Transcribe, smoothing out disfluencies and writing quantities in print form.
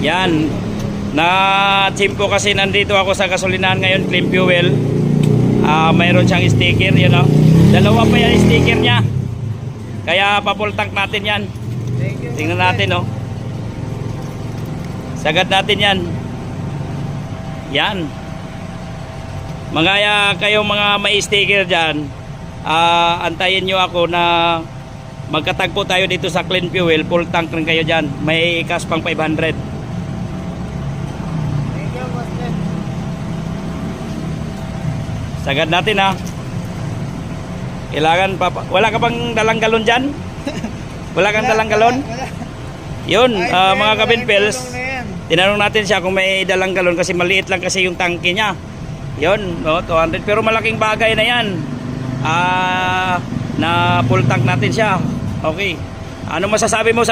Yan. Na-chimpo kasi nandito ako sa gasolinahan ngayon, Clean Fuel. Mayroon siyang sticker, yun o. Dalawa pa yan sticker niya. Kaya pa-full tank natin yan. Tingnan natin o. Sagad natin yan. Yan. Mga kayong mga may sticker dyan, antayin nyo ako na magkatagpo tayo dito sa Clean Fuel. Full tank rin kayo dyan. May cash pang 500. Sagad natin ha. Kailangan wala ka bang dalang galon dyan? Wala kang dalang galon? Yun, mga kabinpils, tinanong natin siya kung may dalang galon kasi maliit lang kasi yung tangke niya. Yun, no, 200. Pero malaking bagay na yan. Na full tank natin siya. Okay. Ano masasabi mo sa